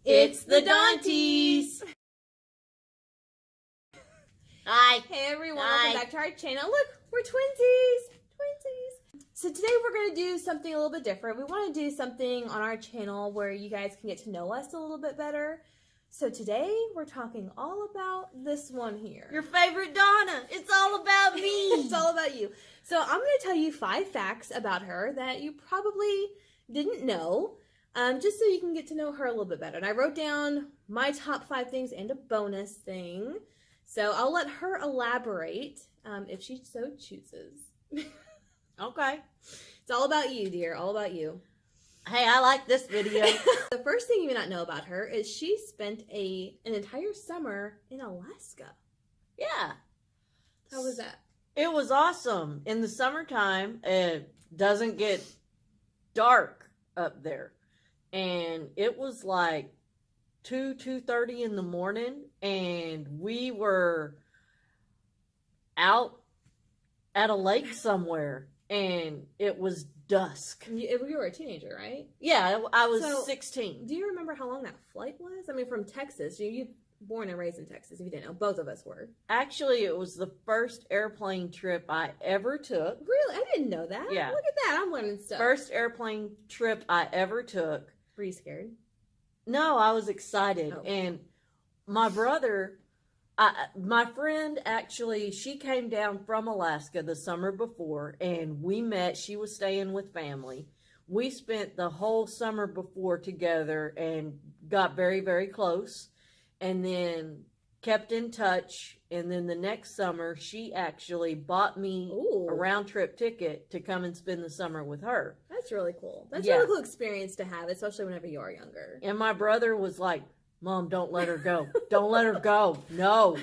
It's the Daunties! Hi. Hey everyone, Hi. welcome back to our channel. Look, we're twinsies! Twinsies! So today we're going to do something a little bit different. We want to do something on our channel where you guys can get to know us a little bit better. So today we're talking all about this one here. Your favorite Dawna. It's all about me. It's all about you. So I'm going to tell you 5 facts about her that you probably didn't know. Just so you can get to know her a little bit better. And I wrote down my top 5 things and a bonus thing. So I'll let her elaborate if she so chooses. Okay. It's all about you, dear. All about you. Hey, I like this video. The first thing you may not know about her is she spent an entire summer in Alaska. Yeah. How was that? It was awesome. In the summertime, it doesn't get dark up there. And it was like 2:30 in the morning, and we were out at a lake somewhere, and it was dusk. You were a teenager, right? Yeah, I was 16. Do you remember how long that flight was? I mean, from Texas. You born and raised in Texas, if you didn't know. Both of us were. Actually, it was the first airplane trip I ever took. Really? I didn't know that. Yeah. Look at that. I'm learning stuff. First airplane trip I ever took. Were you scared? No, I was excited. Oh. And my brother, my friend, actually, she came down from Alaska the summer before, and we met. She was staying with family. We spent the whole summer before together and got very, very close, and then kept in touch. And then the next summer, she actually bought me a round-trip ticket to come and spend the summer with her. That's really cool. That's Yeah. a really cool experience to have, especially whenever you are younger. And my brother was like, Mom, don't let her go. Don't let her go. No.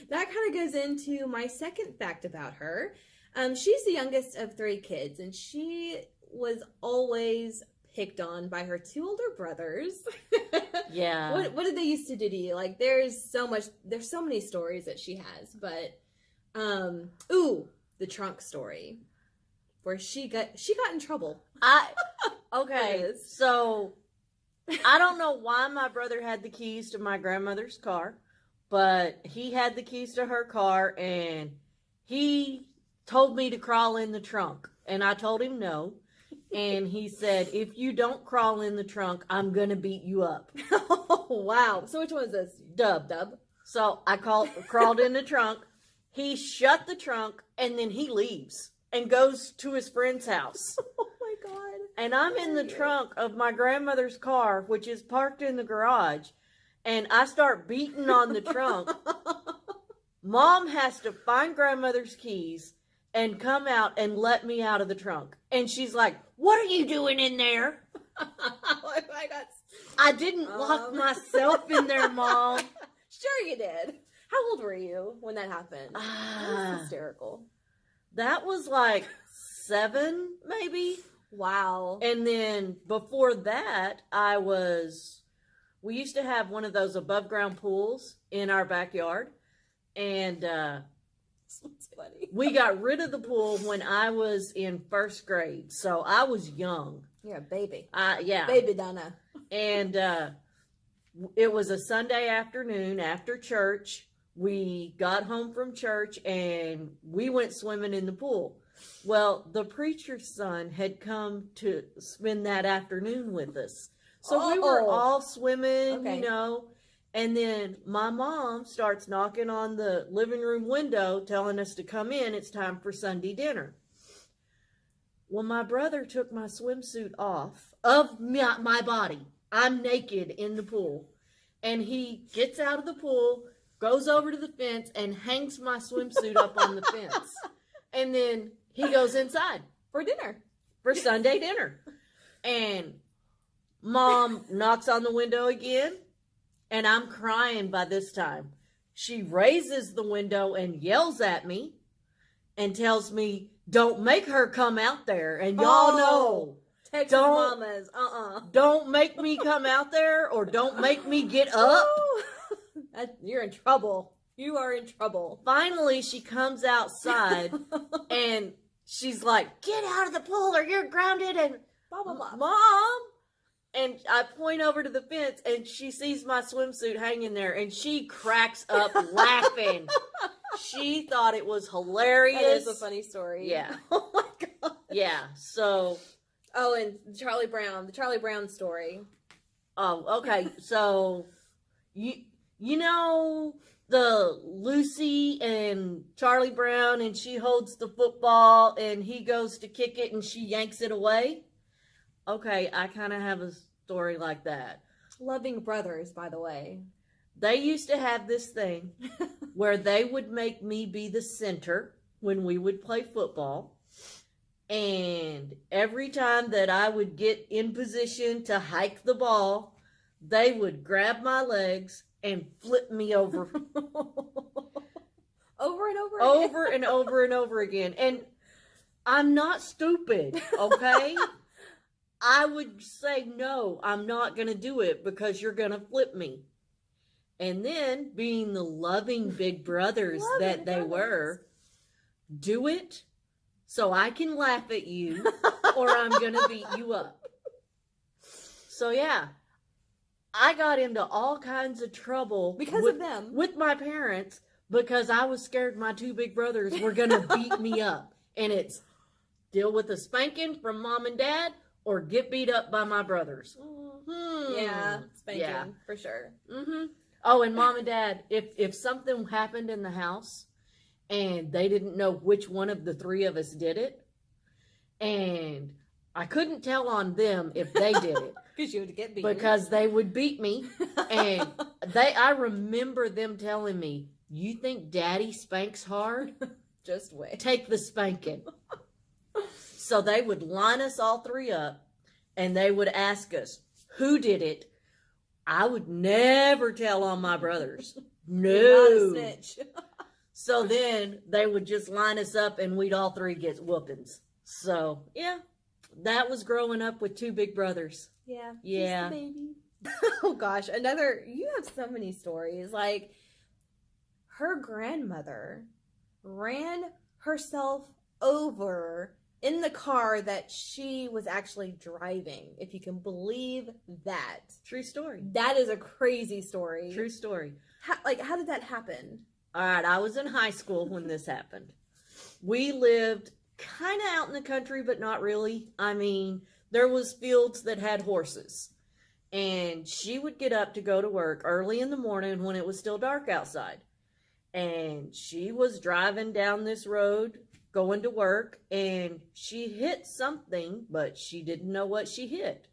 That kind of goes into my second fact about her. She's the youngest of 3 kids, and she was always picked on by her 2 older brothers. Yeah. What did they used to do to you? Like, there's so many stories that she has, but the trunk story where she got in trouble. Okay. So I don't know why my brother had the keys to my grandmother's car, but he had the keys to her car, and he told me to crawl in the trunk, and I told him no. And he said, if you don't crawl in the trunk, I'm going to beat you up. Oh, wow. So which one is this? Dub. So I crawled in the trunk. He shut the trunk, and then he leaves and goes to his friend's house. Oh, my God. And I'm in the trunk of my grandmother's car, which is parked in the garage, and I start beating on the trunk. Mom has to find grandmother's keys and come out and let me out of the trunk. And she's like, what are you doing in there? Oh my God. I didn't lock myself in there, Mom. Sure you did. How old were you when that happened? That was hysterical. That was like 7, maybe. Wow. And then before that, we used to have one of those above ground pools in our backyard. And That's funny. we got rid of the pool when I was in 1st grade. So I was young. You're a baby. Yeah. Baby Dawna. And it was a Sunday afternoon after church. We got home from church and we went swimming in the pool. Well, the preacher's son had come to spend that afternoon with us. So we were all swimming, you know. And then my mom starts knocking on the living room window telling us to come in. It's time for Sunday dinner. Well, my brother took my swimsuit off of my body. I'm naked in the pool. And he gets out of the pool, goes over to the fence, and hangs my swimsuit up on the fence. And then he goes inside For dinner. for Sunday dinner. And Mom knocks on the window again, and I'm crying by this time. She raises the window and yells at me and tells me, don't make her come out there. And y'all know, Texas don't- mamas. don't make me come out there, or don't make me get up. You're in trouble. You are in trouble. Finally, she comes outside and she's like, get out of the pool or you're grounded. And Blah, blah, blah. Mom. And I point over to the fence, and she sees my swimsuit hanging there, and she cracks up laughing. She thought it was hilarious. That is a funny story. Yeah. Oh my god. Yeah. So. Oh, and the Charlie Brown story. Oh, okay. So, you know the Lucy and Charlie Brown, and she holds the football, and he goes to kick it, and she yanks it away. Okay, I kind of have a story like that. Loving brothers, by the way. They used to have this thing where they would make me be the center when we would play football. And every time that I would get in position to hike the ball, they would grab my legs and flip me over. Over and over again. Over and over and over again. And I'm not stupid, okay? I would say, no, I'm not going to do it because you're going to flip me. And then, being the loving big brothers that they were, do it so I can laugh at you or I'm going to beat you up. So, yeah, I got into all kinds of trouble because of them. With my parents because I was scared my two big brothers were going to beat me up. And it's deal with a spanking from mom and dad or get beat up by my brothers. Yeah, spanking, for sure. Mm-hmm. Oh, and mom and dad, if something happened in the house and they didn't know which one of the three of us did it, and I couldn't tell on them if they did it. Because you would get beaten. Because they would beat me. And I remember them telling me, you think daddy spanks hard? Just wait. Take the spanking. So they would line us all three up and they would ask us, who did it? I would never tell on my brothers. No. You're not a snitch. So then they would just line us up and we'd all three get whoopings. So, yeah, that was growing up with two big brothers. Yeah. Yeah. Just the baby. Oh gosh, you have so many stories. Like, her grandmother ran herself over in the car that she was actually driving, if you can believe that. True story. That is a crazy story. True story. How did that happen? All right, I was in high school when this happened. We lived kind of out in the country, but not really. I mean, there was fields that had horses. And she would get up to go to work early in the morning when it was still dark outside. And she was driving down this road going to work, and she hit something, but she didn't know what she hit.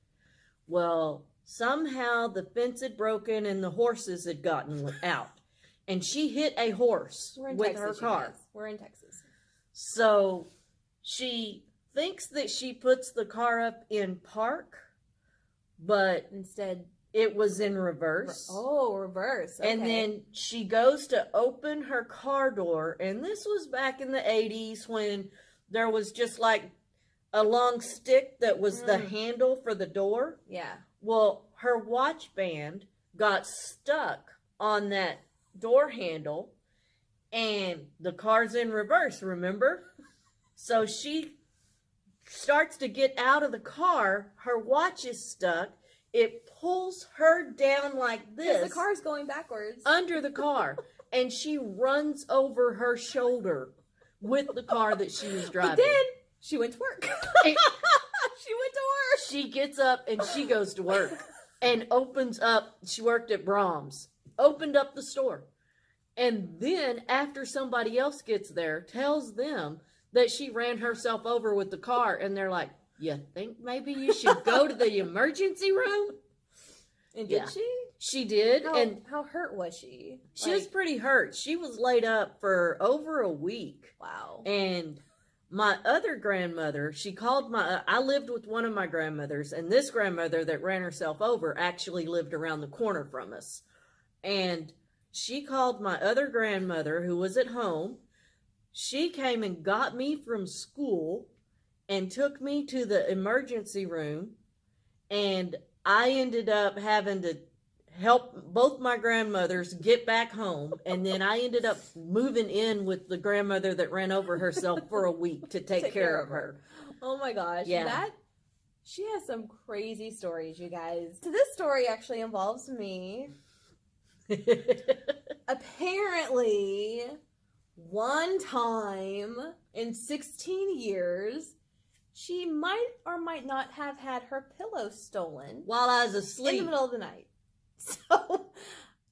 Well, somehow the fence had broken and the horses had gotten out. And she hit a horse with her car. We're in Texas. So she thinks that she puts the car up in park, but instead it was in reverse. Oh, reverse. Okay. And then she goes to open her car door, and this was back in the 80s when there was just like a long stick that was the handle for the door. Yeah. Well, her watch band got stuck on that door handle, and the car's in reverse, remember? So she starts to get out of the car. Her watch is stuck. It pulls her down like this. The car's going backwards. Under the car. And she runs over her shoulder with the car that she was driving. But then she went to work. She went to work. She gets up and she goes to work and opens up. She worked at Brahms. Opened up the store. And then after somebody else gets there, tells them that she ran herself over with the car. And they're like, you think maybe you should go to the emergency room? And did she? She did. How hurt was she? She was pretty hurt. She was laid up for over a week. Wow. And my other grandmother, I lived with one of my grandmothers, and this grandmother that ran herself over actually lived around the corner from us. And she called my other grandmother, who was at home. She came and got me from school and took me to the emergency room, and I ended up having to help both my grandmothers get back home, and then I ended up moving in with the grandmother that ran over herself for a week to take care of her. Oh my gosh. Yeah. She has some crazy stories, you guys. So this story actually involves me. Apparently, one time in 16 years, she might or might not have had her pillow stolen While I was in asleep. the middle of the night. So,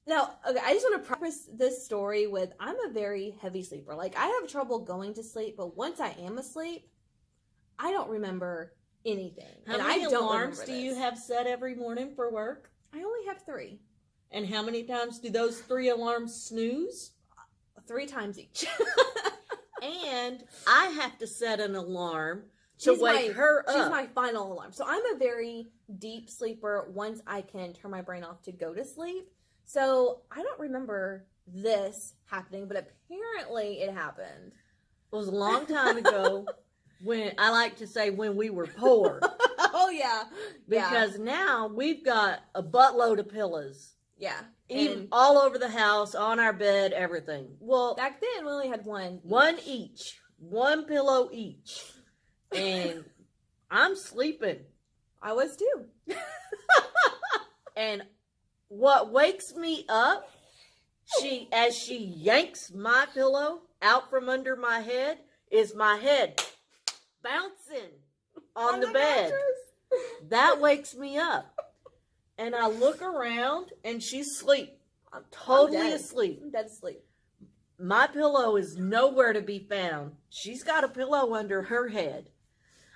now, okay, I just want to preface this story with I'm a very heavy sleeper. Like, I have trouble going to sleep, but once I am asleep, I don't remember anything. How and many I don't alarms remember do you this. have set every morning for work? I only have 3. And how many times do those 3 alarms snooze? 3 times each. And I have to set an alarm to She's wake her up. She's my final alarm. So I'm a very deep sleeper once I can turn my brain off to go to sleep. So I don't remember this happening, but apparently it happened. It was a long time ago when, I like to say, when we were poor. Oh, yeah. Because now we've got a buttload of pillows. Yeah. Even And all over the house, on our bed, everything. Well, back then we only had one. one each. One pillow each. And I'm sleeping. I was too. And what wakes me up, as she yanks my pillow out from under my head, is my head bouncing on the bed. mattress. That wakes me up. And I look around and she's asleep. I'm totally dead. asleep. I'm dead asleep. My pillow is nowhere to be found. She's got a pillow under her head.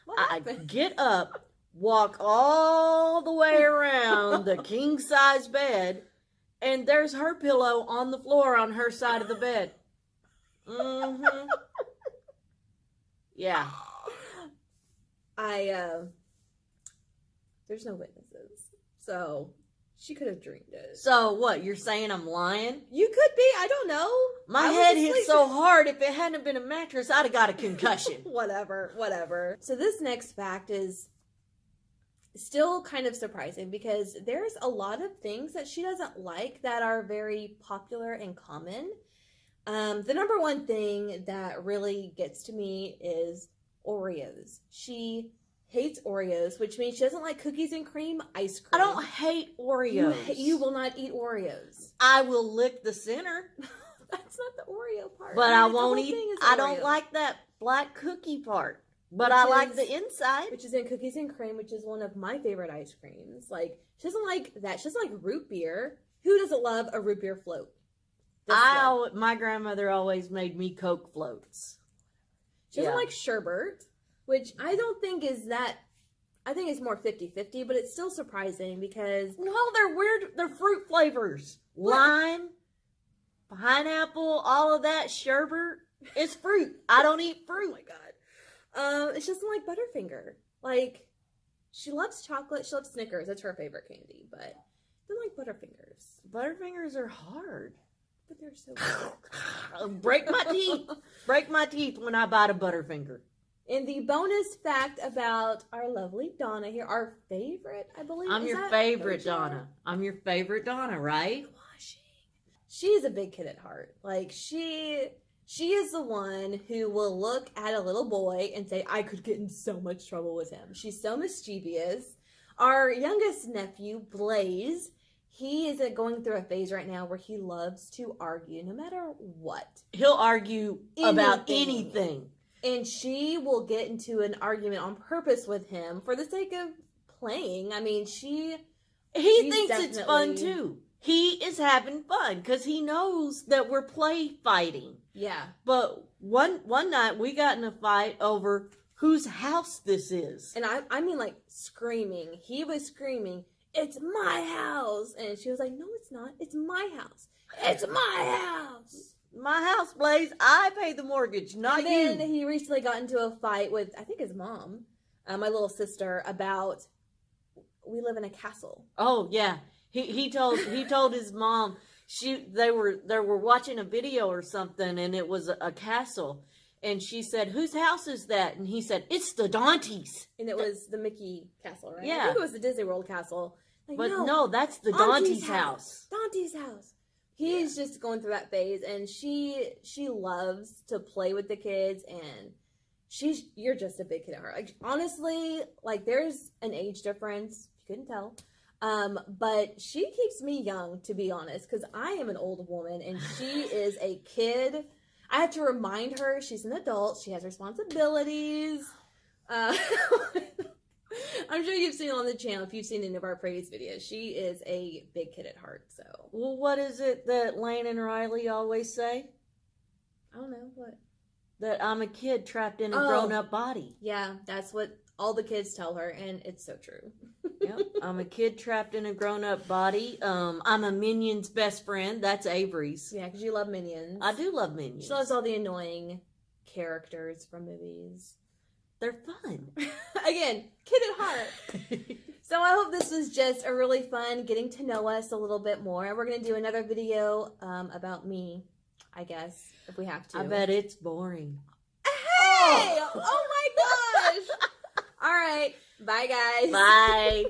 What I happened? get up, walk all the way around the king size bed, and there's her pillow on the floor on her side of the bed. Mm-hmm. Yeah. There's no witnesses. So she could have dreamed it. So what, you're saying I'm lying? You could be, I don't know. My I was head hit asleep. so hard, if it hadn't been a mattress, I'd have got a concussion. Whatever. So this next fact is still kind of surprising because there's a lot of things that she doesn't like that are very popular and common. The number one thing that really gets to me is Oreos. She hates Oreos, which means she doesn't like cookies and cream ice cream. I don't hate Oreos. You will not eat Oreos. I will lick the center, That's not the Oreo part. but mean, I the whole won't eat. thing is I don't Oreo. like that black cookie part, but Which I like is- the inside. Which is in cookies and cream, which is one of my favorite ice creams. Like, she doesn't like that. She doesn't like root beer. Who doesn't love a root beer float? This one. My grandmother always made me Coke floats. She doesn't Yeah. like sherbet, which I don't think is that. I think it's more 50-50, but it's still surprising because No, they're weird. They're fruit flavors. What? Lime, pineapple, all of that sherbet. It's fruit. I don't eat fruit. oh my god, she doesn't like Butterfinger. Like, she loves chocolate. She loves Snickers. That's her favorite candy, but doesn't like Butterfingers. Butterfingers are hard. But they're so good. Break my teeth. Break my teeth when I bite a Butterfinger. And the bonus fact about our lovely Dawna here, our favorite, I believe. I'm is your that favorite, third child? Dawna. I'm your favorite Dawna, right? She's a big kid at heart. Like, she is the one who will look at a little boy and say, I could get in so much trouble with him. She's so mischievous. Our youngest nephew, Blaze, he is going through a phase right now where he loves to argue no matter what. He'll argue about Anything. anything. And she will get into an argument on purpose with him for the sake of playing. I mean, He She's thinks it's fun definitely- too. He is having fun because he knows that we're play fighting. yeah. But one night we got in a fight over whose house this is. And I mean, like, screaming. He was screaming, it's my house. And she was like, no, it's not. It's my house. It's my house. My house, Blaze. I pay the mortgage, not And then you. he recently got into a fight with, I think, his mom, my little sister, about we live in a castle. Oh yeah. He told his mom they were watching a video or something and it was a castle and she said, whose house is that? And he said, it's the Dante's. And it was the Mickey castle, right? Yeah. I think it was the Disney World castle. Like, But no, that's the Dante's house. Dante's house. He's just going through that phase, and she loves to play with the kids, and you're just a big kid at heart. Like, honestly, like, there's an age difference, if you couldn't tell. But she keeps me young, to be honest, because I am an old woman and she is a kid. I have to remind her she's an adult. She has responsibilities. I'm sure you've seen on the channel, if you've seen any of our previous videos, she is a big kid at heart. So, Well, what is it that Lane and Riley always say? I don't know what. That I'm a kid trapped in a Oh. grown-up body. Yeah, that's what all the kids tell her, and it's so true. Yep. I'm a kid trapped in a grown-up body. I'm a Minion's best friend. That's Avery's. Yeah, because you love Minions. I do love Minions. She loves all the annoying characters from movies. They're fun. Again, kid at heart. So I hope this was just a really fun getting to know us a little bit more. We're going to do another video about me, I guess, if we have to. I bet it's boring. Hey! Oh my gosh! All right. Bye, guys. Bye.